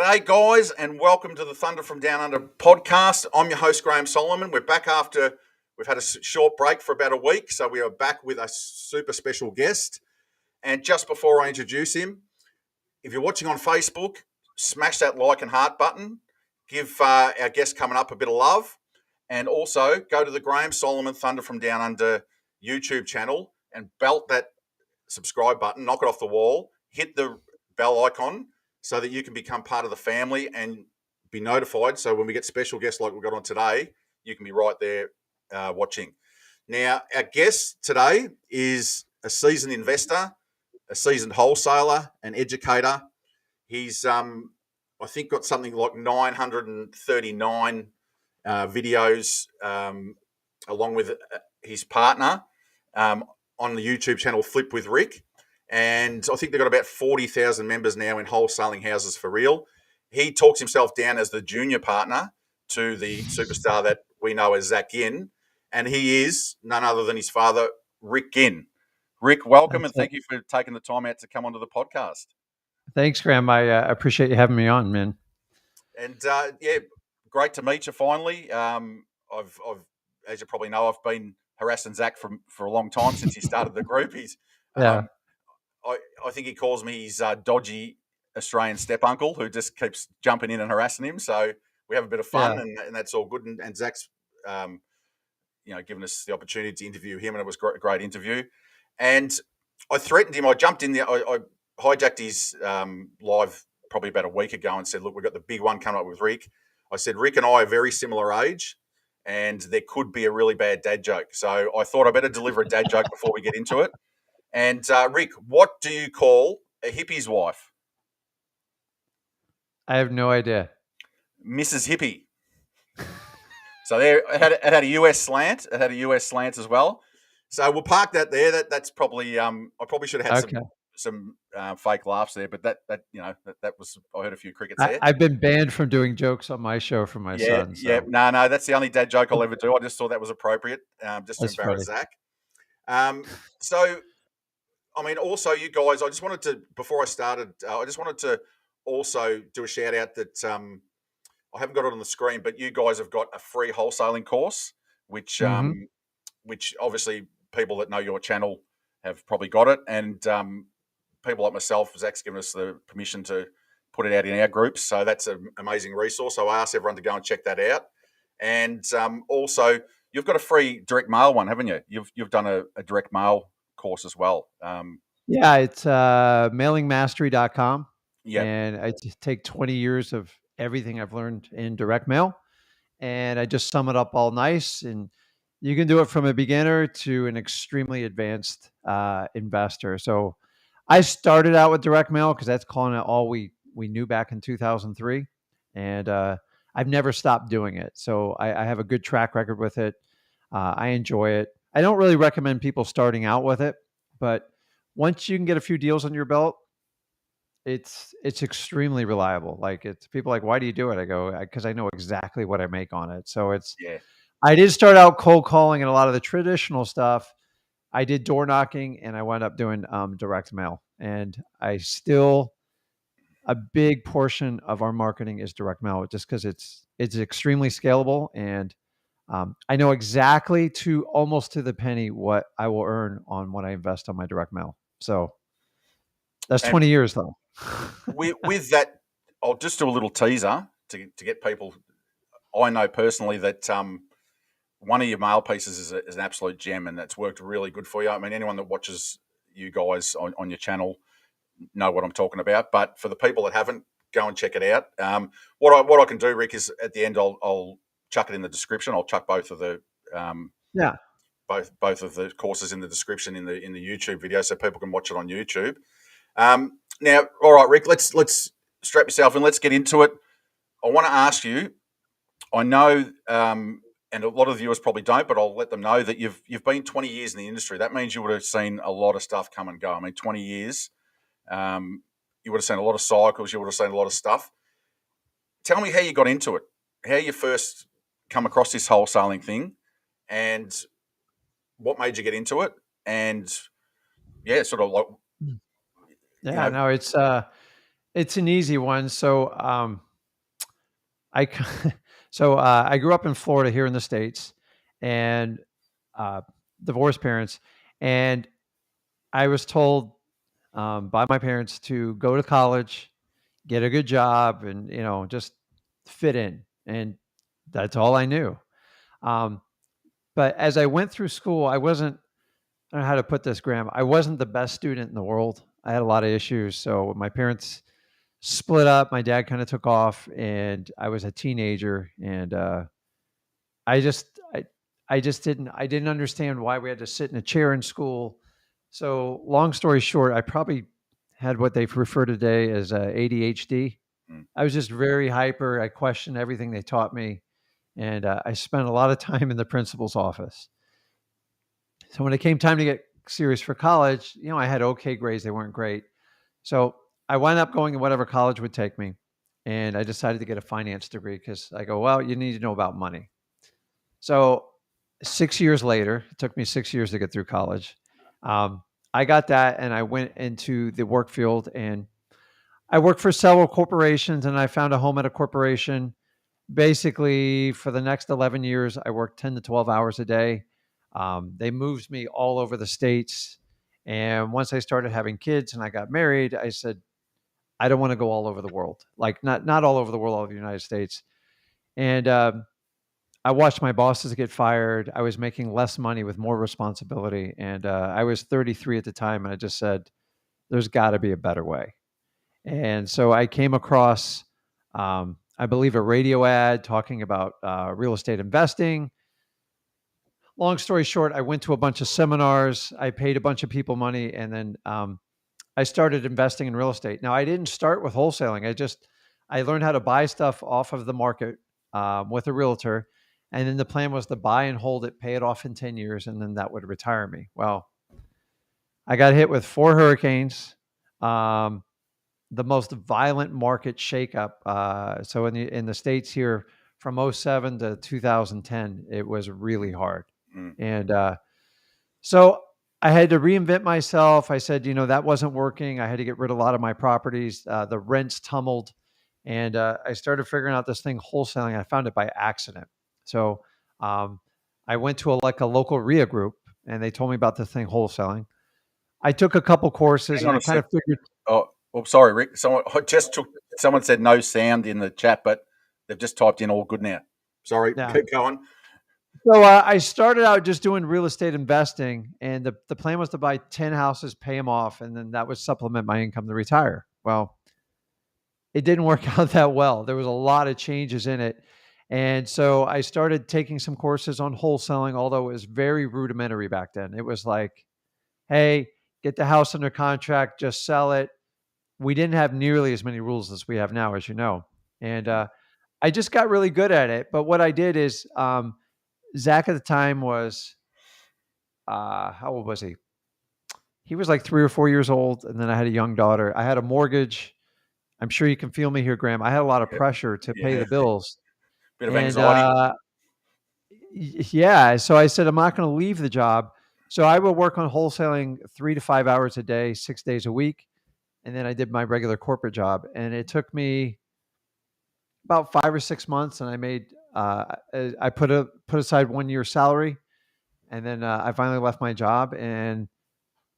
G'day, guys, and welcome to the Thunder from Down Under podcast. I'm your host, Graham Solomon. We're back after we've had a short break for about a week, so we are back with a super special guest. And just before I introduce him, if you're watching on Facebook, smash that like and heart button. Give our guest coming up a bit of love. And also go to the Graham Solomon Thunder from Down Under YouTube channel and belt that subscribe button, knock it off the wall, hit the bell icon so that you can become part of the family and be notified. So when we get special guests like we've got on today, you can be right there watching. Now, our guest today is a seasoned investor, a seasoned wholesaler, an educator. He's, I think, got something like 939 videos along with his partner on the YouTube channel Flip with Rick. And I think they've got about 40,000 members now in Wholesaling Houses for Real. He talks himself down as the junior partner to the superstar that we know as Zach Ginn. And he is none other than his father, Rick Ginn. Rick, welcome, and thank you for taking the time out to come onto the podcast. Thanks, Graham. I appreciate you having me on, man. And yeah, great to meet you finally. I've as you probably know, I've been harassing Zach for a long time since he started the group. He's I think he calls me his dodgy Australian step uncle who just keeps jumping in and harassing him. So we have a bit of fun, and that's all good. And Zach's, given us the opportunity to interview him, and it was a great interview. And I threatened him. I jumped in there. I hijacked his live probably about a week ago and said, look, we've got the big one coming up with Rick. I said, Rick and I are very similar age, and there could be a really bad dad joke. So I thought I better deliver a dad joke before we get into it. And Rick, what do you call a hippie's wife? I have no idea. Mrs. Hippie. So there, it had a US slant. It had a US slant as well. So we'll park that there. That's probably. I probably should have had some fake laughs there, but that was. I heard a few crickets there. I've been banned from doing jokes on my show from my son. So. Yeah, no, that's the only dad joke I'll ever do. I just thought that was appropriate, just to embarrass Zach. So. I mean, also, you guys, I just wanted to, before I started, I just wanted to also do a shout out that I haven't got it on the screen, but you guys have got a free wholesaling course, which obviously people that know your channel have probably got it. And people like myself, Zach's given us the permission to put it out in our groups. So that's an amazing resource. So I asked everyone to go and check that out. And also, you've got a free direct mail one, haven't you? You've done a direct mail course as well. It's mailingmastery.com. Yeah. And I take 20 years of everything I've learned in direct mail, and I just sum it up all nice. And you can do it from a beginner to an extremely advanced investor. So I started out with direct mail because that's calling it all we knew back in 2003. And I've never stopped doing it. So I have a good track record with it. I enjoy it. I don't really recommend people starting out with it, but once you can get a few deals on your belt, it's extremely reliable. Like, it's people like, why do you do it? I go, because I know exactly what I make on it. So I did start out cold calling and a lot of the traditional stuff. I did door knocking, and I wound up doing direct mail. And a big portion of our marketing is direct mail, just because it's extremely scalable, and I know exactly almost to the penny what I will earn on what I invest on my direct mail. So that's 20 years though. with that, I'll just do a little teaser to get people. I know personally that one of your mail pieces is an absolute gem, and that's worked really good for you. I mean, anyone that watches you guys on your channel know what I'm talking about. But for the people that haven't, go and check it out. What I can do, Rick, is at the end I'll chuck it in the description. I'll chuck both of the both of the courses in the description in the YouTube video, so people can watch it on YouTube. Now, all right, Rick, let's strap yourself in. Let's get into it. I want to ask you. I know, and a lot of the viewers probably don't, but I'll let them know that you've been 20 years in the industry. That means you would have seen a lot of stuff come and go. I mean, 20 years. You would have seen a lot of cycles. You would have seen a lot of stuff. Tell me how you got into it. How you first come across this wholesaling thing, and what made you get into it, and sort of like no, It's an easy one. I I grew up in Florida here in the States, and uh, divorced parents, and I was told by my parents to go to college, get a good job, and just fit in, and that's all I knew. Um, but as I went through school, I wasn't. I don't know how to put this, Graham. I wasn't the best student in the world. I had a lot of issues. So my parents split up. My dad kind of took off, and I was a teenager, and I just I I didn't understand why we had to sit in a chair in school. So long story short, I probably had what they refer today as ADHD. Mm. I was just very hyper. I questioned everything they taught me, and I spent a lot of time in the principal's office. So when it came time to get serious for college, I had okay grades. They weren't great. So I wound up going to whatever college would take me. And I decided to get a finance degree because I go, well, you need to know about money. So 6 years later, it took me 6 years to get through college. Um, I got that and I went into the work field and I worked for several corporations and I found a home at a corporation. Basically, for the next 11 years, I worked 10 to 12 hours a day. They moved me all over the states. And once I started having kids and I got married, I said, I don't want to go all over the world, like not all over the world, all over the United States. And I watched my bosses get fired. I was making less money with more responsibility. And I was 33 at the time. And I just said, there's got to be a better way. And so I came across, I believe, a radio ad talking about real estate investing. Long story short, I went to a bunch of seminars. I paid a bunch of people money. And then I started investing in real estate. Now, I didn't start with wholesaling. I learned how to buy stuff off of the market with a realtor. And then the plan was to buy and hold it, pay it off in 10 years, and then that would retire me. Well, I got hit with 4 hurricanes, the most violent market shakeup. So in the States here from '07 to 2010, it was really hard. Mm. And so I had to reinvent myself. I said, that wasn't working. I had to get rid of a lot of my properties. The rents tumbled. And I started figuring out this thing wholesaling. I found it by accident. So um, I went to a local RIA group and they told me about the thing wholesaling. I took a couple courses Hang and on I a kind sec. of figured, Oh, sorry, Rick. Someone said no sound in the chat, but they've just typed in all good now. Sorry, yeah. keep going. So I started out just doing real estate investing, and the plan was to buy 10 houses, pay them off, and then that would supplement my income to retire. Well, it didn't work out that well. There was a lot of changes in it. And so I started taking some courses on wholesaling, although it was very rudimentary back then. It was like, hey, get the house under contract, just sell it. We didn't have nearly as many rules as we have now, as you know. And I just got really good at it. But what I did is, Zach at the time was, how old was he? He was like 3 or 4 years old. And then I had a young daughter. I had a mortgage. I'm sure you can feel me here, Graham. I had a lot of pressure to pay Yeah, the bills. bit of And anxiety. yeah, so I said, I'm not going to leave the job. So I would work on wholesaling 3 to 5 hours a day, 6 days a week. And then I did my regular corporate job. And it took me about 5 or 6 months. And I made, I put aside 1 year salary. And then I finally left my job. And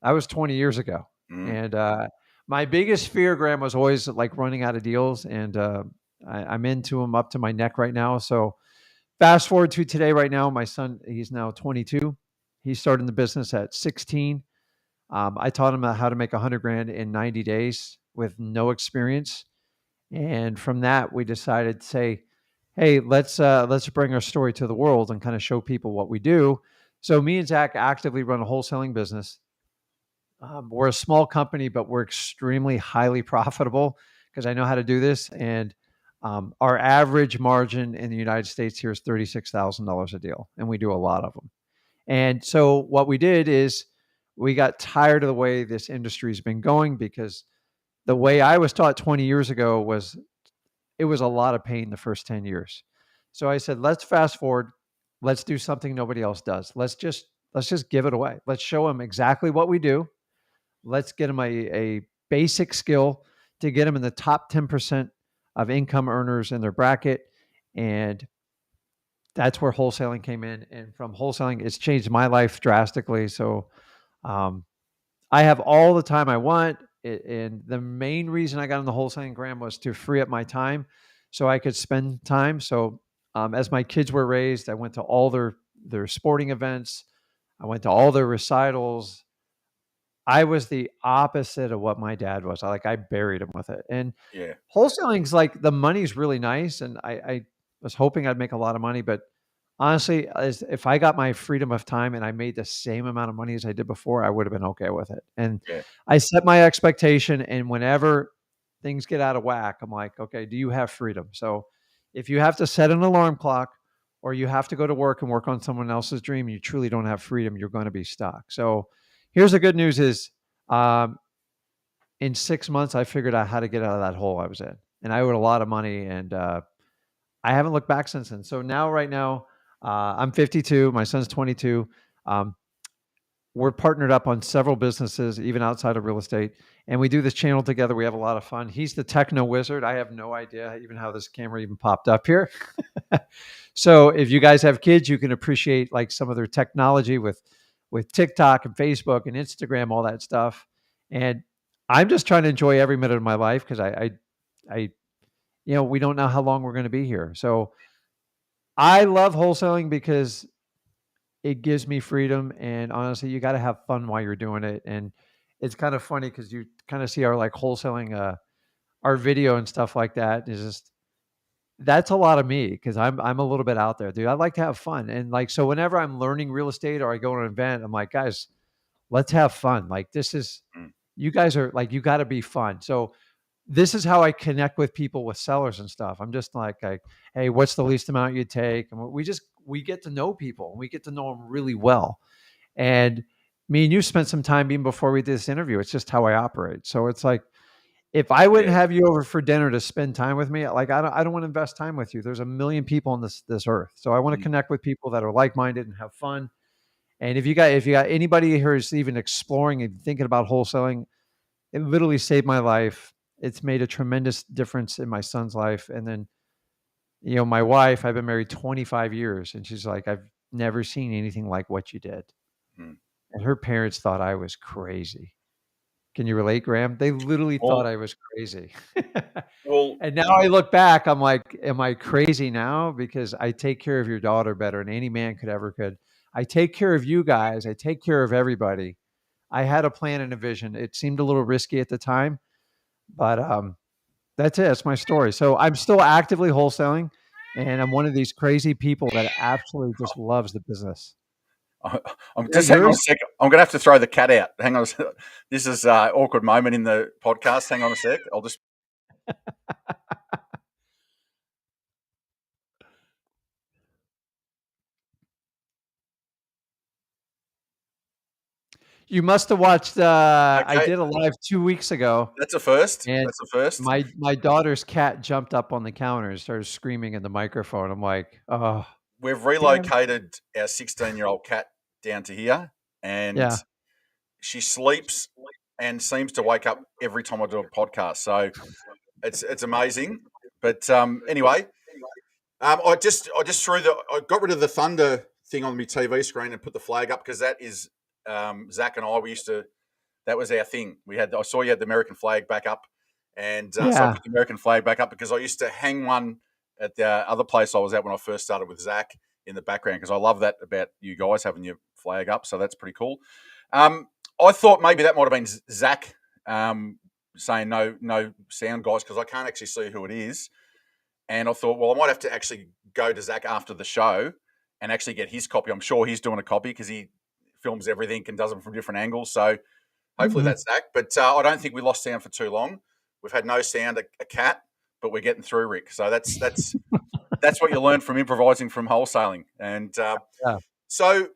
that was 20 years ago. Mm. And my biggest fear, Graham, was always like running out of deals. And I'm into them up to my neck right now. So fast forward to today, right now, my son, he's now 22. He started in the business at 16. I taught him how to make 100 grand in 90 days with no experience. And from that, we decided to say, hey, let's bring our story to the world and kind of show people what we do. So me and Zach actively run a wholesaling business. We're a small company, but we're extremely highly profitable because I know how to do this. And our average margin in the United States here is $36,000 a deal, and we do a lot of them. And so what we did is we got tired of the way this industry's been going because the way I was taught 20 years ago was it was a lot of pain the first 10 years. So I said, let's fast forward. Let's do something nobody else does. Let's just give it away. Let's show them exactly what we do. Let's get them a basic skill to get them in the top 10% of income earners in their bracket. And that's where wholesaling came in. And from wholesaling, it's changed my life drastically. So um, I have all the time I want. And the main reason I got in the wholesaling, Graham, was to free up my time so I could spend time. So as my kids were raised, I went to all their sporting events. I went to all their recitals. I was the opposite of what my dad was. I buried him with it. And Yeah. wholesaling's like the money's really nice. And I was hoping I'd make a lot of money, but honestly, if I got my freedom of time and I made the same amount of money as I did before, I would have been okay with it. And Yeah. I set my expectation. And whenever things get out of whack, I'm like, okay, do you have freedom? So if you have to set an alarm clock or you have to go to work and work on someone else's dream, and you truly don't have freedom, you're going to be stuck. So here's the good news is um, in 6 months, I figured out how to get out of that hole I was in. And I owed a lot of money. And I haven't looked back since then. So now, right now, I'm 52. My son's 22. Um, we're partnered up on several businesses, even outside of real estate, and we do this channel together. We have a lot of fun. He's the techno wizard. I have no idea even how this camera even popped up here. So if you guys have kids, you can appreciate like some of their technology with TikTok and Facebook and Instagram, all that stuff. And I'm just trying to enjoy every minute of my life because I we don't know how long we're going to be here. So I love wholesaling because it gives me freedom, and honestly, you got to have fun while you're doing it. And it's kind of funny because you kind of see our like wholesaling, our video and stuff like that. Is just that's a lot of me because I'm a little bit out there, dude. I like to have fun, and like so whenever I'm learning real estate or I go to an event, I'm like, guys, let's have fun. Like this is Mm. you guys are like you got to be fun. So this is how I connect with people with sellers and stuff. I'm just like, hey, what's the least amount you take? And we get to know people and we get to know them really well. And me and you spent some time even before we did this interview. It's just how I operate. So it's like if I wouldn't Yeah. have you over for dinner to spend time with me, like I don't want to invest time with you. There's a million people on this earth. So I want to Mm. connect with people that are like-minded and have fun. And if you got anybody who's even exploring and thinking about wholesaling, it literally saved my life. It's made a tremendous difference in my son's life. And then, my wife, I've been married 25 years, and she's like, I've never seen anything like what you did. Mm. And her parents thought I was crazy. Can you relate, Graham? They literally thought Well, I was crazy. well, And now I look back, I'm like, am I crazy now? Because I take care of your daughter better than any man could. I take care of you guys. I take care of everybody. I had a plan and a vision. It seemed a little risky at the time, but that's it. That's my story. So I'm still actively wholesaling, and I'm one of these crazy people that absolutely just loves the business. I'm Is that just hang on a yours? sec. I'm going to have to throw the cat out. Hang on a sec. This is an awkward moment in the podcast. Hang on a sec. I'll just. You must have watched. I Okay, did a live 2 weeks ago, that's a first. and That's a first. my daughter's cat jumped up on the counter and started screaming in the microphone. I'm like, oh, We've damn. relocated our 16-year-old cat down to here, and Yeah. she sleeps and seems to wake up every time I do a podcast. So it's amazing. But anyway, I got rid of the Thunder thing on my TV screen and put the flag up because that is Zach and I. We used to that was our thing. I saw you had the American flag back up, and so I Yeah. put the American flag back up because I used to hang one at the other place I was at when I first started with Zach in the background because I love that about you guys having your flag up. So that's pretty cool. I thought maybe that might have been Zach saying no sound guys because I can't actually see who it is. And I thought, well, I might have to actually go to Zach after the show and actually get his copy. I'm sure he's doing a copy because he films everything and does them from different angles. So hopefully Mhm. that's Zach. But I don't think we lost sound for too long. We've had no sound, a cat, but we're getting through, Rick. So that's what you learn from improvising from wholesaling. And Yeah. so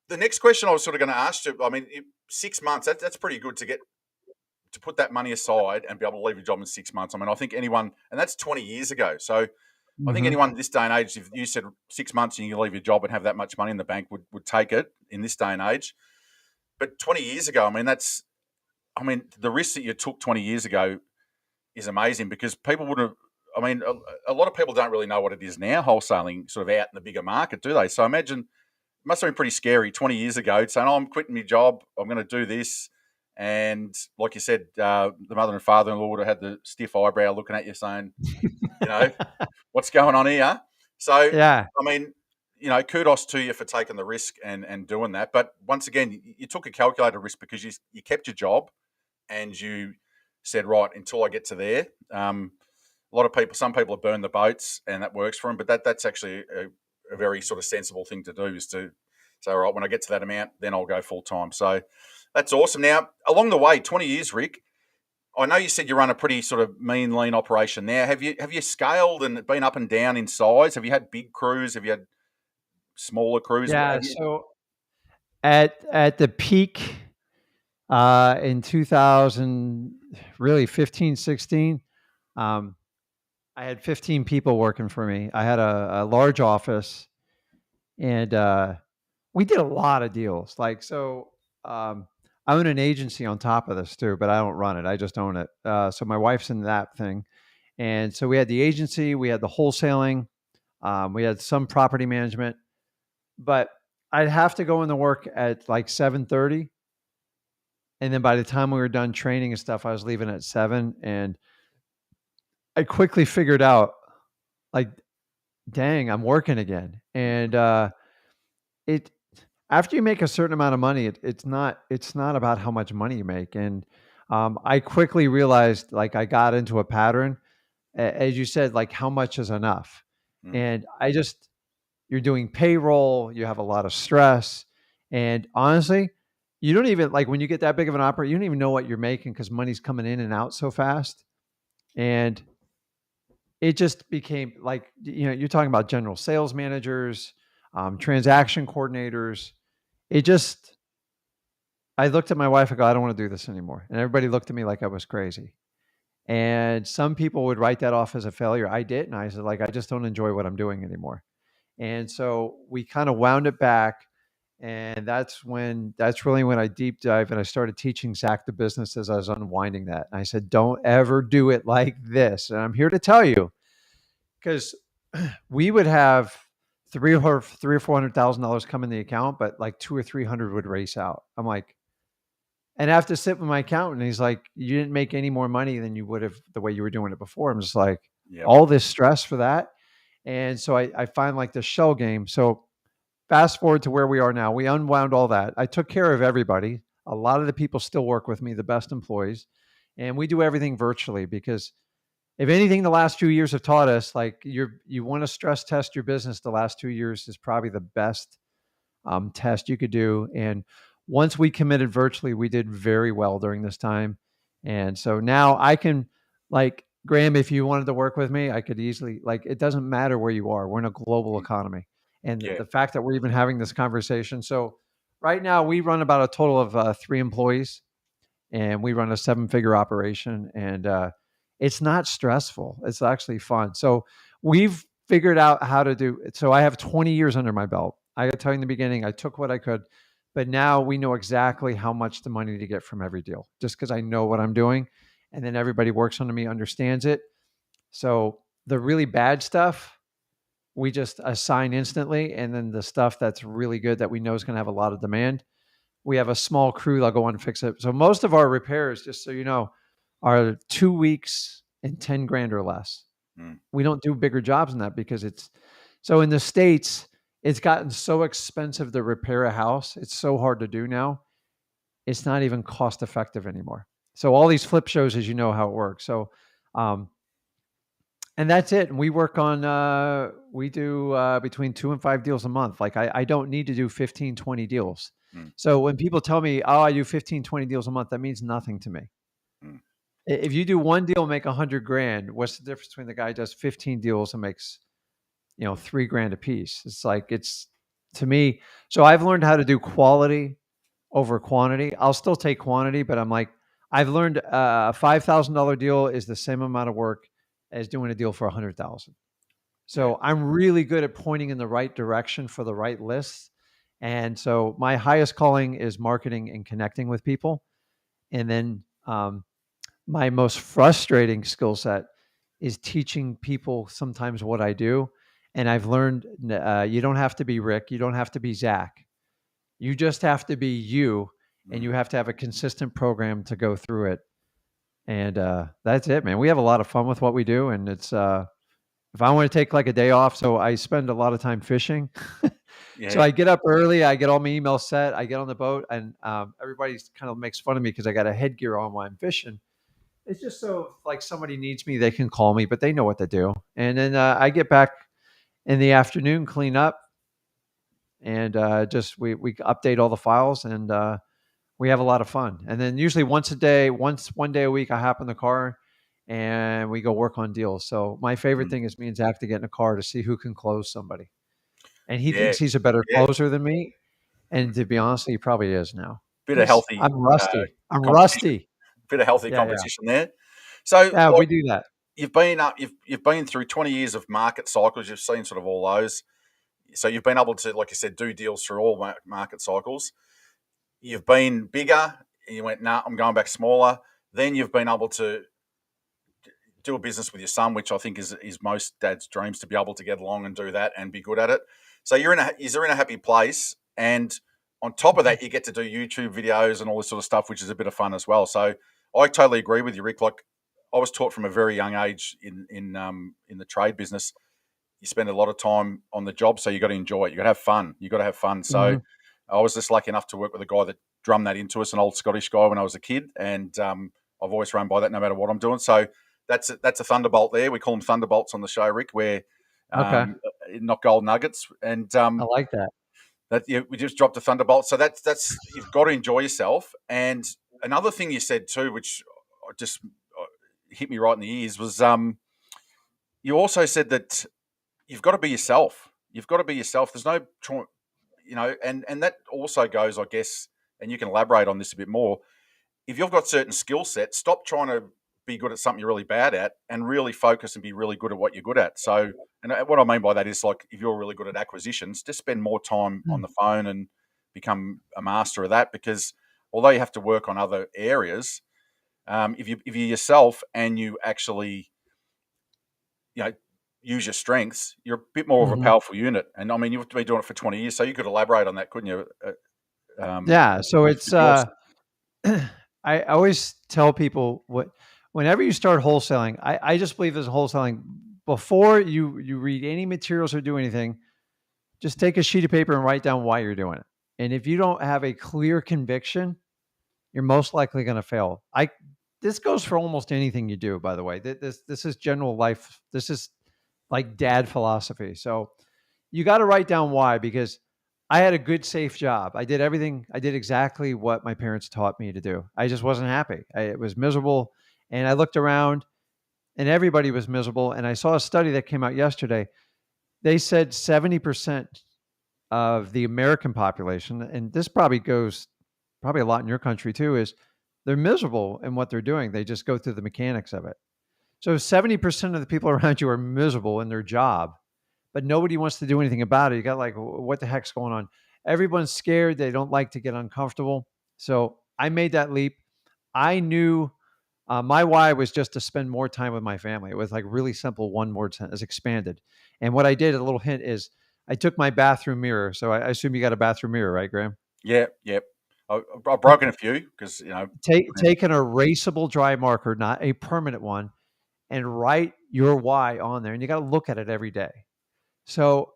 the next question I was sort of going to ask you, I mean, 6 months, that's pretty good to put that money aside and be able to leave your job in 6 months. I mean, I think anyone, and that's 20 years ago. So I think Mhm. anyone this day and age, if you said 6 months and you leave your job and have that much money in the bank, would take it in this day and age. But 20 years ago, I mean, the risk that you took 20 years ago, is amazing because people would have. I mean, a lot of people don't really know what it is now, wholesaling, sort of out in the bigger market, do they? So imagine it must have been pretty scary 20 years ago saying, "Oh, I'm quitting my job. I'm going to do this." And like you said, the mother and father-in-law would have had the stiff eyebrow looking at you saying, you know, what's going on here? So, Yeah. I mean, kudos to you for taking the risk and doing that. But once again, you took a calculated risk because you kept your job and you said, right, until I get to there. A lot of people, some people have burned the boats and that works for them, but that's actually a very sort of sensible thing to do is to say, all right, when I get to that amount, then I'll go full time. So that's awesome. Now, along the way, 20 years, Rick, I know you said you run a pretty sort of mean, lean operation now. Have you scaled and been up and down in size? Have you had big crews? Have you had smaller crews? Yeah. Have you? So at the peak in 2000, really 15, 16, um, I had 15 people working for me. I had a large office, and we did a lot of deals. Um, I own an agency on top of this too, but I don't run it. I just own it. So my wife's in that thing. And so we had the agency, we had the wholesaling, we had some property management, but I'd have to go into work at like 7:30. And then by the time we were done training and stuff, I was leaving at 7. And I quickly figured out, like, dang, I'm working again. And it after you make a certain amount of money, it's not about how much money you make. And I quickly realized, like, I got into a pattern, as you said, like, how much is enough? Mm, And you're doing payroll, you have a lot of stress, and honestly, you don't even, like, when you get that big of an operator, you don't even know what you're making because money's coming in and out so fast. And it just became like, you're talking about general sales managers, transaction coordinators. It just I looked at my wife. I go, I don't want to do this anymore. And everybody looked at me like I was crazy. And some people would write that off as a failure. I did. And I said, like, I just don't enjoy what I'm doing anymore. And so we kind of wound it back. And that's really when I deep dive and I started teaching Zach the business as I was unwinding that. And I said, don't ever do it like this. And I'm here to tell you, because we would have three or $400,000 come in the account, but like 200 or 300 would race out. I'm like, and I have to sit with my accountant. He's like, you didn't make any more money than you would have the way you were doing it before. I'm just like, yep. all this stress for that. And so I find like the shell game. So fast forward to where we are now. We unwound all that. I took care of everybody. A lot of the people still work with me, the best employees. And we do everything virtually because if anything, the last 2 years have taught us, like, you want to stress test your business. The last 2 years is probably the best test you could do. And once we committed virtually, we did very well during this time. And so now I can, like, Graham, if you wanted to work with me, I could easily, like, it doesn't matter where you are. We're in a global Mm, economy. And yeah. the fact that we're even having this conversation. So right now we run about a total of 3 employees, and we run a 7-figure operation. And it's not stressful. It's actually fun. So we've figured out how to do it. So I have 20 years under my belt. I got to tell you in the beginning, I took what I could, but now we know exactly how much the money to get from every deal, just because I know what I'm doing. And then everybody works under me, understands it. So the really bad stuff, we just assign instantly. And then the stuff that's really good that we know is going to have a lot of demand, we have a small crew that'll go on and fix it. So most of our repairs, just so you know, are 2 weeks and 10 grand or less. Mm, We don't do bigger jobs than that because it's so in the States, it's gotten so expensive to repair a house. It's so hard to do now. It's not even cost effective anymore. So all these flip shows, as you know how it works. So, um, and that's it. And we work on, we do between 2 and 5 deals a month. Like, I don't need to do 15, 20 deals. mm, So when people tell me, oh, I do 15, 20 deals a month, that means nothing to me. mm, If you do one deal, make 100 grand, what's the difference between the guy who does 15 deals and makes, 3 grand a piece? It's like, it's to me. So I've learned how to do quality over quantity. I'll still take quantity, but I'm like, I've learned a $5,000 deal is the same amount of work as doing a deal for 100,000. yeah. So I'm really good at pointing in the right direction for the right lists. And so my highest calling is marketing and connecting with people. And then my most frustrating skill set is teaching people sometimes what I do. And I've learned you don't have to be Rick, you don't have to be Zach. You just have to be you, and Mm. you have to have a consistent program to go through it. And that's it, man. We have a lot of fun with what we do, and it's if I want to take like a day off, so I spend a lot of time fishing. So Yeah, I get up early, I get all my emails set, I get on the boat, and everybody kind of makes fun of me because I got a headgear on while I'm fishing. It's just so if, like somebody needs me, they can call me, but they know what to do. And then I get back in the afternoon, clean up, and just we update all the files, and we have a lot of fun. And then usually one day a week, I hop in the car and we go work on deals. So my favorite mm, thing is me and Zach to get in a car to see who can close somebody. And he yeah, thinks he's a better yeah. closer than me. And to be honest, he probably is now Bit of because healthy I'm rusty. I'm competition. rusty. Bit of healthy Yeah, yeah, competition there. So, yeah. like, We do that. you've been through 20 years of market cycles. You've seen sort of all those. So you've been able to, like you said, do deals through all market cycles. You've been bigger, and you went, nah, I'm going back smaller. Then you've been able to do a business with your son, which I think is most dads' dreams, to be able to get along and do that and be good at it. So you're in a happy place, and on top of that, you get to do YouTube videos and all this sort of stuff, which is a bit of fun as well. So I totally agree with you, Rick. Like, I was taught from a very young age in the trade business, you spend a lot of time on the job, so you got to enjoy it. You got to have fun. You got to have fun. So Mhm. I was just lucky enough to work with a guy that drummed that into us, an old Scottish guy when I was a kid, and I've always run by that no matter what I'm doing. So that's a thunderbolt there. We call them thunderbolts on the show, Rick, where Okay. not gold nuggets, and I like that. that we just dropped a thunderbolt. So that's you've got to enjoy yourself. And another thing you said too, which just hit me right in the ears, was you also said that you've got to be yourself. You've got to be yourself. There's no, and that also goes, I guess, and you can elaborate on this a bit more. If you've got certain skill sets, stop trying to be good at something you're really bad at, and really focus and be really good at what you're good at. So, and what I mean by that is, like, if you're really good at acquisitions, just spend more time on Mm. the phone and become a master of that. Because although you have to work on other areas, if you're yourself and you actually you know, use your strengths, you're a bit more of a Mhm. powerful unit. And I mean, you've been doing it for 20 years, so you could elaborate on that, couldn't you? Yeah. So it's With yours. I always tell people whenever you start wholesaling, I just believe there's wholesaling before you read any materials or do anything, just take a sheet of paper and write down why you're doing it. And if you don't have a clear conviction, you're most likely going to fail. I This goes for almost anything you do, by the way. This is general life. This is like dad philosophy. So you got to write down why, because I had a good, safe job. I did everything. I did exactly what my parents taught me to do. I just wasn't happy. It was miserable. And I looked around and everybody was miserable. And I saw a study that came out yesterday. They said 70% of the American population, and this probably goes probably a lot in your country too, is they're miserable in what they're doing. They just go through the mechanics of it. So 70% of the people around you are miserable in their job, but nobody wants to do anything about it. You got like, what the heck's going on? Everyone's scared. They don't like to get uncomfortable. So I made that leap. I knew my why was just to spend more time with my family. It was like really simple, one word sentence, expanded. And what I did, a little hint is I took my bathroom mirror. So I assume you got a bathroom mirror, right, Graham? Yeah, yep. I've broken a few because Take an erasable dry marker, not a permanent one, and write your why on there. And you got to look at it every day. So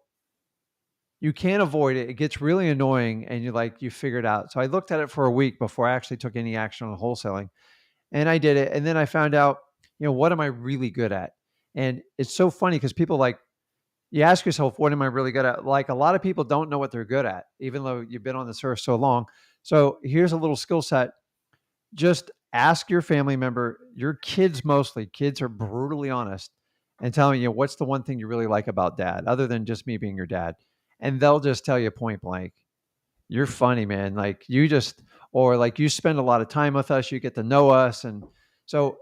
you can't avoid it. It gets really annoying and you figure it out. So I looked at it for a week before I actually took any action on wholesaling. And I did it. And then I found out, what am I really good at? And it's so funny because people you ask yourself, what am I really good at? Like a lot of people don't know what they're good at, even though you've been on this earth so long. So here's a little skill set. Just ask your family member, your kids mostly, kids are brutally honest and tell me, what's the one thing you really like about dad, other than just me being your dad? And they'll just tell you point blank, you're funny, man. Like or like you spend a lot of time with us, you get to know us. And so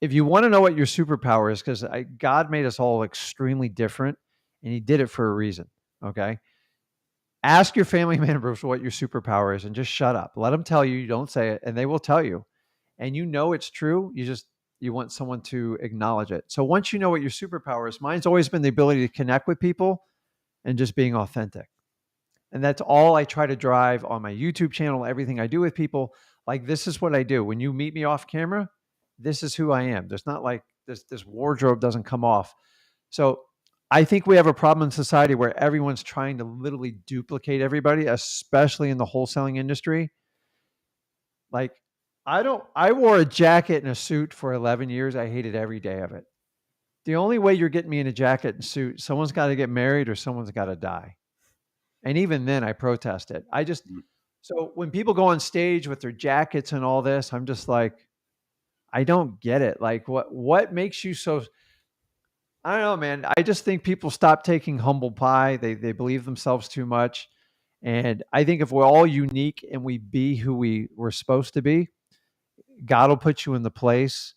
if you want to know what your superpower is, because God made us all extremely different and he did it for a reason. Okay. Ask your family members what your superpower is and just shut up. Let them tell you, you don't say it, and they will tell you. And it's true. You just you want someone to acknowledge it. So once you know what your superpower is, mine's always been the ability to connect with people and just being authentic. And that's all I try to drive on my YouTube channel, everything I do with people. Like, this is what I do. When you meet me off camera, this is who I am. There's not like this wardrobe doesn't come off. So I think we have a problem in society where everyone's trying to literally duplicate everybody, especially in the wholesaling industry. Like, I wore a jacket and a suit for 11 years. I hated every day of it. The only way you're getting me in a jacket and suit, someone's got to get married or someone's got to die. And even then I protested. Mm. So when people go on stage with their jackets and all this, I'm just like, I don't get it. Like, what makes you so, I don't know, man. I just think people stop taking humble pie. They believe themselves too much. And I think if we're all unique and we be who we're supposed to be, God will put you in the place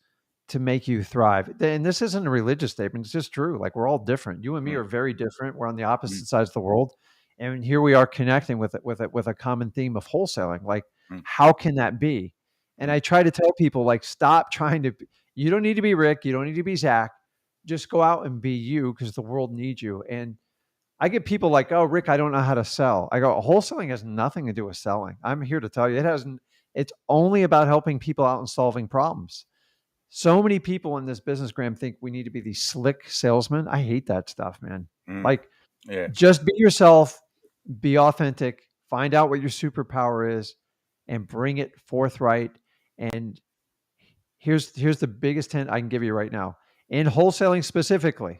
to make you thrive. And this isn't a religious statement. It's just true. Like, we're all different. You and me Mm. are very different. We're on the Mm. opposite sides of the world. And here we are connecting with a common theme of wholesaling. Like, Mm. how can that be? And Mm. I try to tell people, like, stop trying to, you don't need to be Rick. You don't need to be Zach. Just go out and be you, because the world needs you. And I get people like, oh, Rick, I don't know how to sell. I go, wholesaling has nothing to do with selling. I'm here to tell you it hasn't. It's only about helping people out and solving problems. So many people in this business, Graham, think we need to be these slick salesmen. I hate that stuff, man. Mm. Like, Yeah. just be yourself, be authentic, find out what your superpower is, and bring it forthright. And here's the biggest hint I can give you right now. In wholesaling specifically,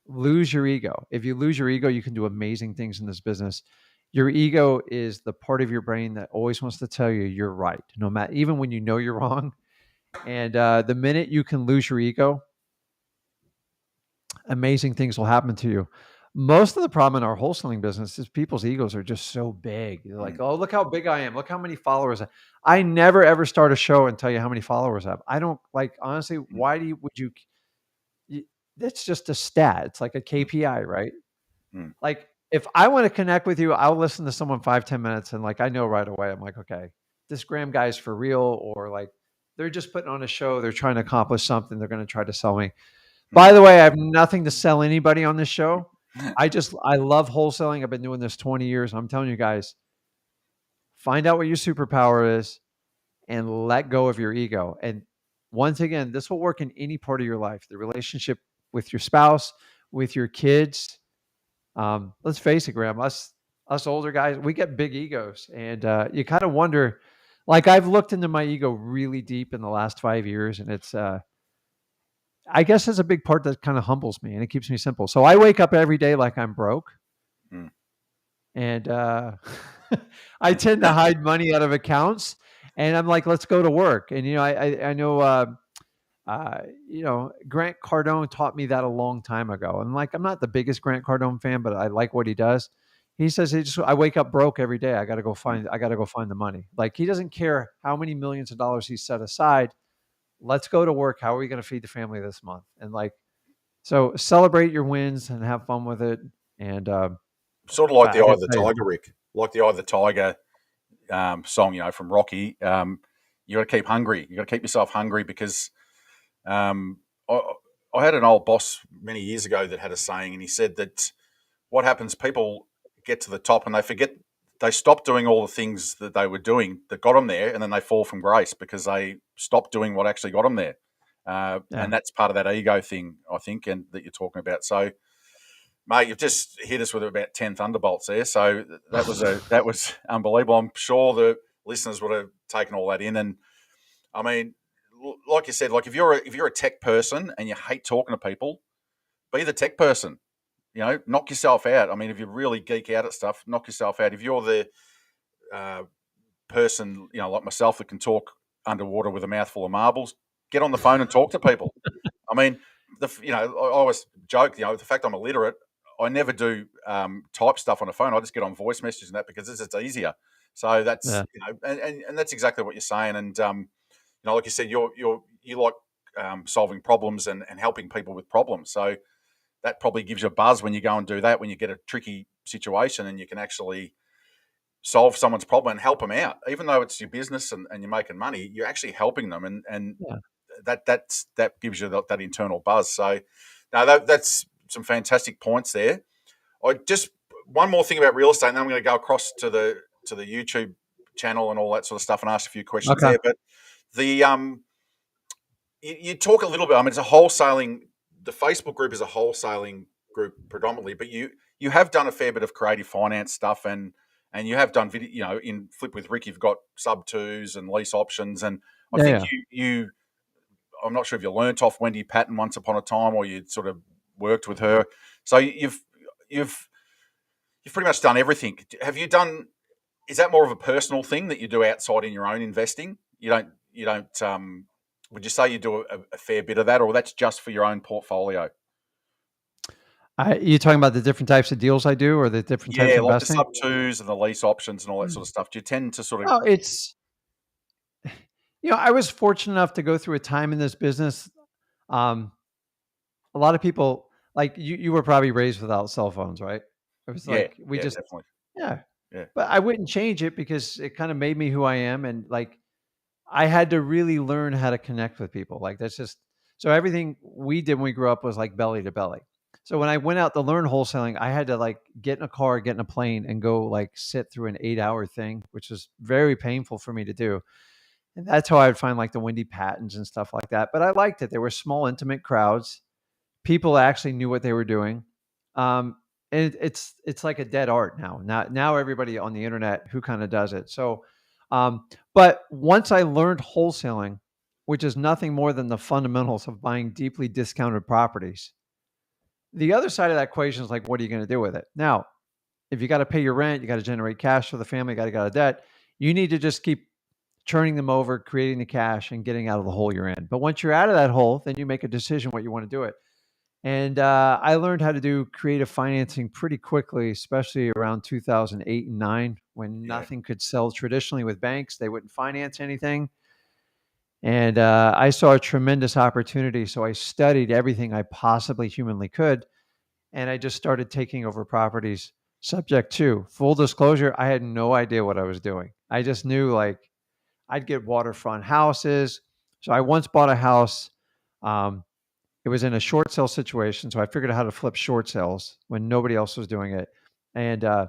lose your ego. If you lose your ego, you can do amazing things in this business. Your ego is the part of your brain that always wants to tell you you're right, no matter, even when you know you're wrong. And the minute you can lose your ego, amazing things will happen to you. Most of the problem in our wholesaling business is people's egos are just so big. They're like, Mm. oh, look how big I am. Look how many followers. I never ever start a show and tell you how many followers I have. I don't, like, honestly, Mm. why would you, that's just a stat. It's like a Mm. KPI, right? Mm. Like, if I want to connect with you, I'll listen to someone 5-10 minutes and, like, I know right away. I'm like, okay, this Graham guy's for real, or like they're just putting on a show. They're trying to accomplish something. They're going to try to sell me. Mm. By the way, I have nothing to sell anybody on this show. I love wholesaling. I've been doing this 20 years. I'm telling you guys, find out what your superpower is and let go of your ego. And once again, this will work in any part of your life, the relationship with your spouse, with your kids. Let's face it, Graham, us older guys, we get big egos, and you kind of wonder. Like, I've looked into my ego really deep in the last 5 years, and it's I guess it's a big part that kind of humbles me and it keeps me simple. So I wake up every day like I'm broke, Mm. and I tend to hide money out of accounts, and I'm like, let's go to work. And I know. Grant Cardone taught me that a long time ago. And, like, I'm not the biggest Grant Cardone fan, but I like what he does. He says, I wake up broke every day. I got to go find the money. Like, he doesn't care how many millions of dollars he's set aside. Let's go to work. How are we going to feed the family this month? And, like, so celebrate your wins and have fun with it. And Sort of like the I Eye got of the to tell you, Tiger, Rick. Like the Eye of the Tiger song, from Rocky. You got to keep hungry. You got to keep yourself hungry because um, I, I had an old boss many years ago that had a saying, and he said that what happens, people get to the top and they stop doing all the things that they were doing that got them there, and then they fall from grace because they stopped doing what actually got them there. yeah. And that's part of that ego thing, I think, and that you're talking about. So, mate, you've just hit us with about 10 thunderbolts there. So that was unbelievable. I'm sure the listeners would have taken all that in. And I mean, like you said, like if you're a tech person and you hate talking to people, be the tech person. Knock yourself out. I mean, if you really geek out at stuff, knock yourself out. If you're the uh, person, like myself, that can talk underwater with a mouthful of marbles, get on the phone and talk to people. I mean, I always joke, the fact I'm illiterate, I never do type stuff on a phone. I just get on voice messages and that because it's easier. So that's, Yeah. and that's exactly what you're saying. And, like you said, you like solving problems and helping people with problems. So that probably gives you a buzz when you go and do that, when you get a tricky situation and you can actually solve someone's problem and help them out. Even though it's your business and you're making money, you're actually helping them. And Yeah. that gives you that internal buzz. So, no, that's some fantastic points there. I just one more thing about real estate, and then I'm going to go across to the YouTube channel and all that sort of stuff and ask a few questions Okay. there. But the you talk a little bit. I mean, it's a wholesaling. The Facebook group is a wholesaling group predominantly, but you have done a fair bit of creative finance stuff, and you have done video. You know, in Flip with Rick, you've got sub twos and lease options, and I Yeah, think yeah. you. I'm not sure if you learnt off Wendy Patton once upon a time, or you sort of worked with her. So you've pretty much done everything. Have you done? Is that more of a personal thing that you do outside in your own investing? You don't. Would you say you do a fair bit of that, or that's just for your own portfolio? You talking about the different types of deals I do, or the different types Yeah, of like the investing? sub twos and the lease options and all that sort Mm. of stuff. Do you tend to sort of? Well, it's I was fortunate enough to go through a time in this business. Um, a lot of people, like you were probably raised without cell phones, right? It was Yeah, like we yeah, just, definitely. yeah. Yeah, But I wouldn't change it because it kind of made me who I am, and like I had to really learn how to connect with people. Like that's just so everything we did when we grew up was like belly to belly. So when I went out to learn wholesaling, I had to like get in a car, get in a plane, and go like sit through an 8 hour thing, which was very painful for me to do. And that's how I would find like the Wendy Pattons and stuff like that. But I liked it. There were small, intimate crowds. People actually knew what they were doing. Um, and it's like a dead art now. Now everybody on the internet who kind of does it. So, but once I learned wholesaling, which is nothing more than the fundamentals of buying deeply discounted properties, the other side of that equation is like, what are you going to do with it? Now, if you got to pay your rent, you got to generate cash for the family, you got to get out of debt. You need to just keep churning them over, creating the cash, and getting out of the hole you're in. But once you're out of that hole, then you make a decision what you want to do it. And I learned how to do creative financing pretty quickly, especially around 2008 and nine, when yeah, nothing could sell traditionally with banks. They wouldn't finance anything. And I saw a tremendous opportunity. So I studied everything I possibly humanly could. And I just started taking over properties subject to full disclosure. I had no idea what I was doing. I just knew like I'd get waterfront houses. So I once bought a house. Um, it was in a short sale situation, so I figured out how to flip short sales when nobody else was doing it. And I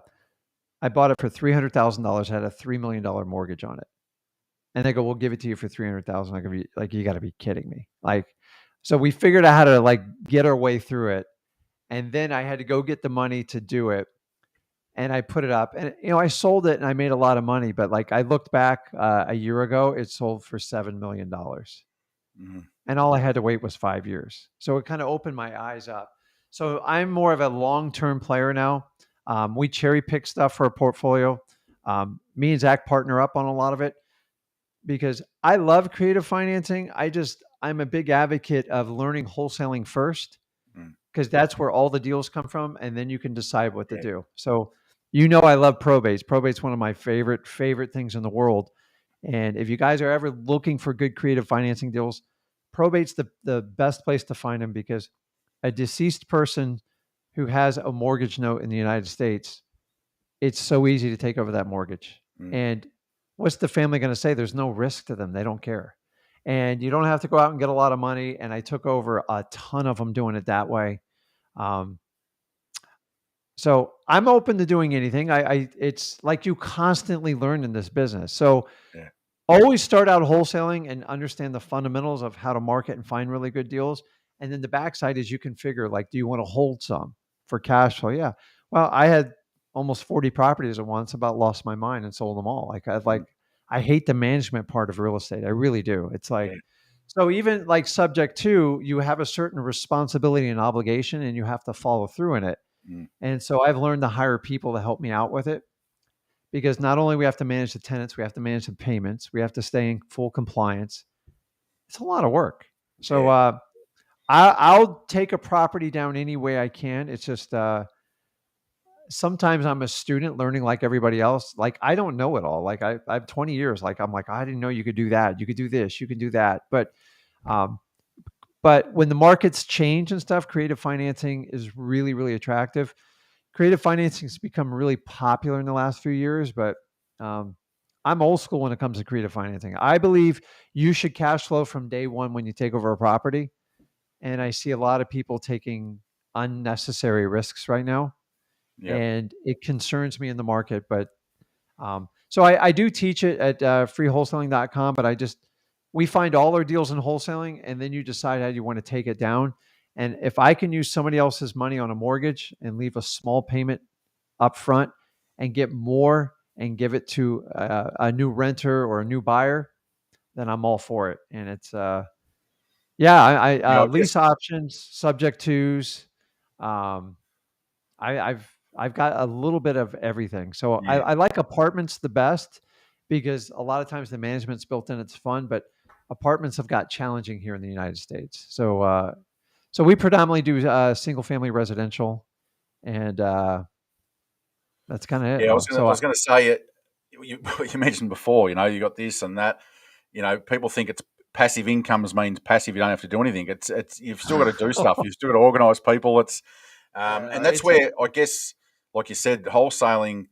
bought it for $300,000. Had a $3 million mortgage on it, and they go, "We'll give it to you for 300,000." I could be like, "You got to be kidding me!" Like, so we figured out how to like get our way through it, and then I had to go get the money to do it, and I put it up, and I sold it, and I made a lot of money. But like, I looked back a year ago, it sold for $7 million. mm, And all I had to wait was 5 years. So it kind of opened my eyes up. So I'm more of a long-term player now. We cherry pick stuff for a portfolio. Me and Zach partner up on a lot of it because I love creative financing. I'm a big advocate of learning wholesaling first mm, because that's where all the deals come from, and then you can decide what to yeah, do. So, I love probates. Probate's one of my favorite things in the world. And if you guys are ever looking for good creative financing deals, probate's the best place to find them because a deceased person who has a mortgage note in the United States, it's so easy to take over that mortgage. mm, And what's the family going to say? There's no risk to them. They don't care. And you don't have to go out and get a lot of money. And I took over a ton of them doing it that way. Um, so I'm open to doing anything. It's like you constantly learn in this business. So yeah, always start out wholesaling and understand the fundamentals of how to market and find really good deals. And then the backside is you can figure like, do you want to hold some for cash flow? Yeah. Well, I had almost 40 properties at once, about lost my mind and sold them all. mm, I hate the management part of real estate. I really do. It's yeah, like, so even like subject to, you have a certain responsibility and obligation and you have to follow through in it. mm, And so I've learned to hire people to help me out with it because not only we have to manage the tenants, we have to manage the payments, we have to stay in full compliance. It's a lot of work. So yeah, I'll take a property down any way I can. It's just sometimes I'm a student learning like everybody else. Like I don't know it all. Like I have 20 years. Like I'm like I didn't know you could do that. You could do this. You can do that. Um, but when the markets change and stuff, creative financing is really really attractive. Creative financing has become really popular in the last few years, but um, I'm old school when it comes to creative financing. I believe you should cash flow from day one when you take over a property. And I see a lot of people taking unnecessary risks right now. Yep. And it concerns me in the market. But so I do teach it at freewholesaling.com, but we find all our deals in wholesaling and then you decide how you want to take it down. And if I can use somebody else's money on a mortgage and leave a small payment up front and get more and give it to a new renter or a new buyer, then I'm all for it. And it's, Yeah, I guess. lease options, subject twos. Um, I've got a little bit of everything. So Yeah. I like apartments the best because a lot of times the management's built in, it's fun, but apartments have got challenging here in the United States. So we predominantly do single family residential, and that's kind of it, Yeah, Mo. I was gonna say it. You you mentioned before, you got this and that. People think it's passive incomes means passive. You don't have to do anything. It's you've still got to do stuff. You've still got to organise people. And that's It's where I guess, like you said, wholesaling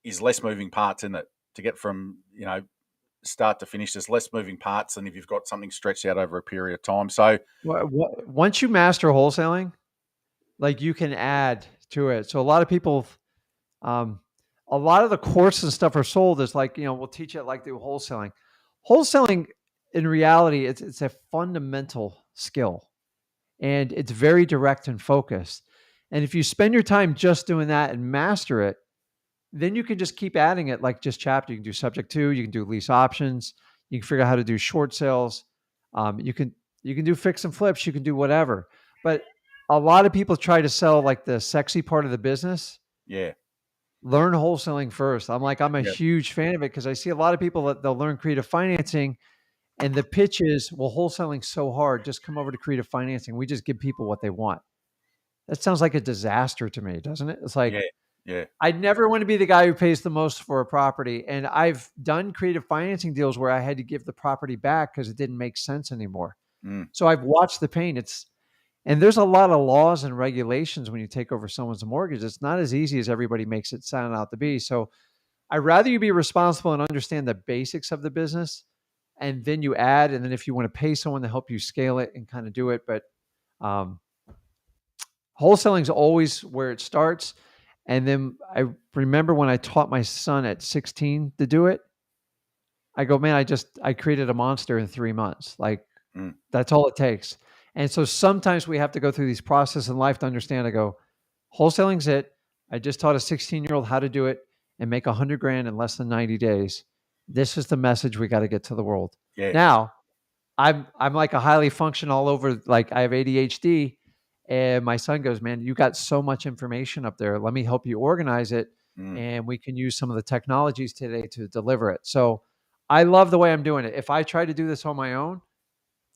is less moving parts in it to get from start to finish. There's less moving parts than if you've got something stretched out over a period of time. So once you master wholesaling, like you can add to it. So um, a lot of the courses and stuff are sold as like, we'll teach it like through wholesaling. Wholesaling, in reality, it's a fundamental skill, and it's very direct and focused. And if you spend your time just doing that and master it, then you can just keep adding it like just chapter. You can do subject to, you can do lease options, you can figure out how to do short sales. You can do fix and flips, you can do whatever. But a lot of people try to sell like the sexy part of the business. yeah, Learn wholesaling first. I'm a yeah, huge fan of it because I see a lot of people that they'll learn creative financing and the pitch is, well, wholesaling's so hard. Just come over to creative financing. We just give people what they want. That sounds like a disaster to me, doesn't it? It's yeah, like, yeah, I never want to be the guy who pays the most for a property. And I've done creative financing deals where I had to give the property back because it didn't make sense anymore. mm, So I've watched the pain. And there's a lot of laws and regulations when you take over someone's mortgage. It's not as easy as everybody makes it sound out to be. So I'd rather you be responsible and understand the basics of the business and then you add. And then if you want to pay someone to help you scale it and kind of do it. But um, wholesaling is always where it starts. And then I remember when I taught my son at 16 to do it, I go, man, I created a monster in 3 months. Like mm, that's all it takes. And so sometimes we have to go through these processes in life to understand. I go, wholesaling's it. I just taught a 16-year-old how to do it and make 100 grand in less than 90 days. This is the message we got to get to the world. yeah, Now, I'm like a highly functional all over, like I have ADHD. And my son goes, man, you got so much information up there. Let me help you organize it. mm, And we can use some of the technologies today to deliver it. So I love the way I'm doing it. If I tried to do this on my own,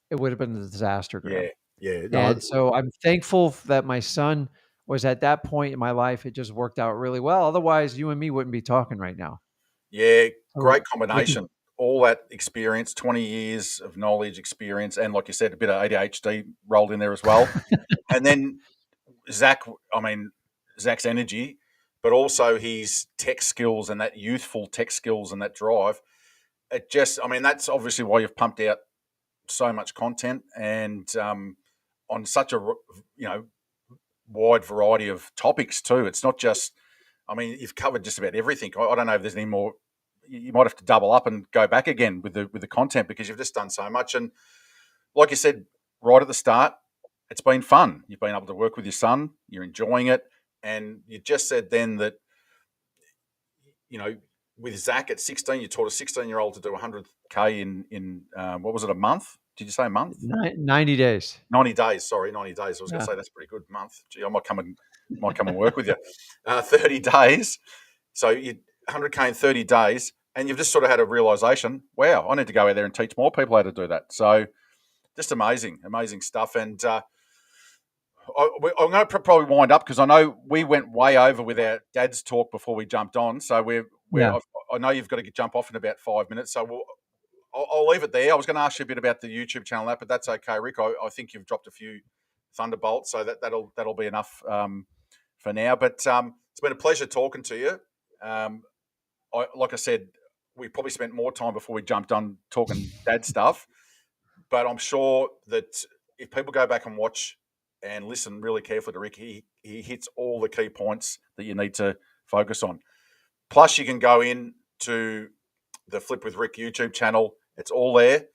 it would have been a disaster, yeah, Graham. yeah. No, And so I'm thankful that my son was at that point in my life. It just worked out really well. Otherwise, you and me wouldn't be talking right now. yeah, So great we can, combination. All that experience, 20 years of knowledge, experience, and like you said, a bit of ADHD rolled in there as well. And then Zach, I mean, Zach's energy, but also his tech skills and that youthful tech skills and that drive. It just, I mean, that's obviously why you've pumped out so much content and on such a wide variety of topics too. It's not just, I mean, you've covered just about everything. I don't know if there's any more. You might have to double up and go back again with the content because you've just done so much. And like you said right at the start, it's been fun. You've been able to work with your son. You're enjoying it, and you just said then that you know with Zach at 16, you taught a 16-year-old to do 100K in what was it, a month? Did you say a month? 90 days. 90 days. Sorry, 90 days. I was going to Yeah. say that's a pretty good month. Gee, I might come and work with you. 30 days. So you 100K in 30 days, and you've just sort of had a realization. Wow, I need to go out there and teach more people how to do that. So just amazing, amazing stuff. And I'm going to probably wind up because I know we went way over with our dad's talk before we jumped on. So Yeah. I know you've got to jump off in about 5 minutes. So I'll leave it there. I was going to ask you a bit about the YouTube channel, but that's okay, Rick. I think you've dropped a few thunderbolts, so that'll be enough for now. But it's been a pleasure talking to you. Like I said, we probably spent more time before we jumped on talking dad stuff. But I'm sure that if people go back and watch and listen really carefully to Rick, he hits all the key points that you need to focus on. Plus, you can go in to the Flip with Rick YouTube channel. It's all there.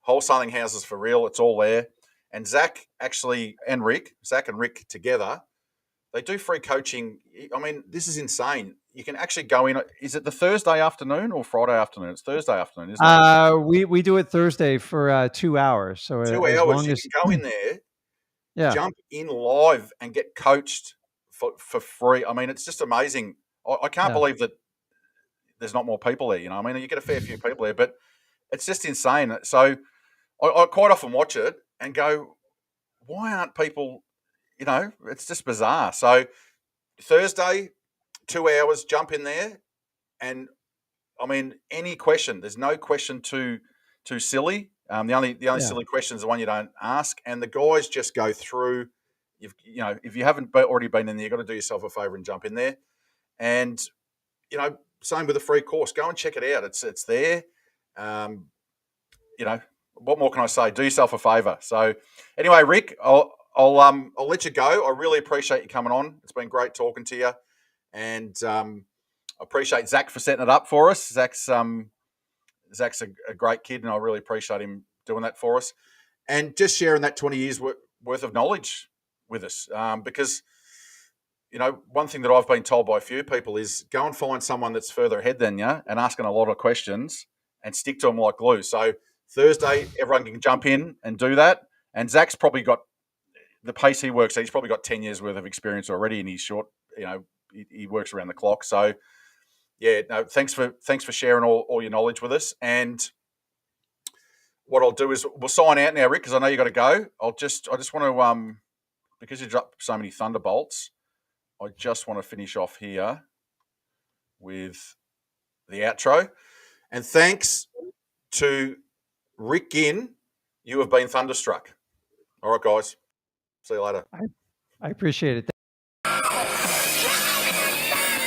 Wholesaling Houses for Real. It's all there. And Zach and Rick together, they do free coaching. I mean, this is insane. You can actually go in. Is it the Thursday afternoon or Friday afternoon? It's Thursday afternoon, isn't it? We do it Thursday for 2 hours. So 2 hours. You can go in there, yeah, jump in live, and get coached for free. I mean, it's just amazing. I can't believe that there's not more people there. I mean, you get a fair few people there, but it's just insane. So I quite often watch it and go, why aren't people? It's just bizarre. So Thursday, 2 hours, jump in there, and I mean, any question. There's no question too silly. The only silly question is the one you don't ask, and the guys just go through. If you haven't already been in there, you've got to do yourself a favor and jump in there. And same with the free course. Go and check it out. It's there. What more can I say? Do yourself a favor. So anyway, Rick, I'll let you go. I really appreciate you coming on. It's been great talking to you, and I appreciate Zach for setting it up for us. Zach's a great kid, and I really appreciate him doing that for us, and just sharing that 20 years worth of knowledge with us. Because one thing that I've been told by a few people is go and find someone that's further ahead than you and asking a lot of questions and stick to them like glue. So Thursday, everyone can jump in and do that. And Zach's probably got the pace he works at. He's probably got 10 years worth of experience already, and he's short. He works around the clock. So yeah, no, thanks for sharing all your knowledge with us. And what I'll do is we'll sign out now, Rick, because I know you got to go. I just want to because you dropped so many thunderbolts, I just want to finish off here with the outro. And thanks to Rick Ginn, you have been thunderstruck. All right, guys. See you later. I appreciate it.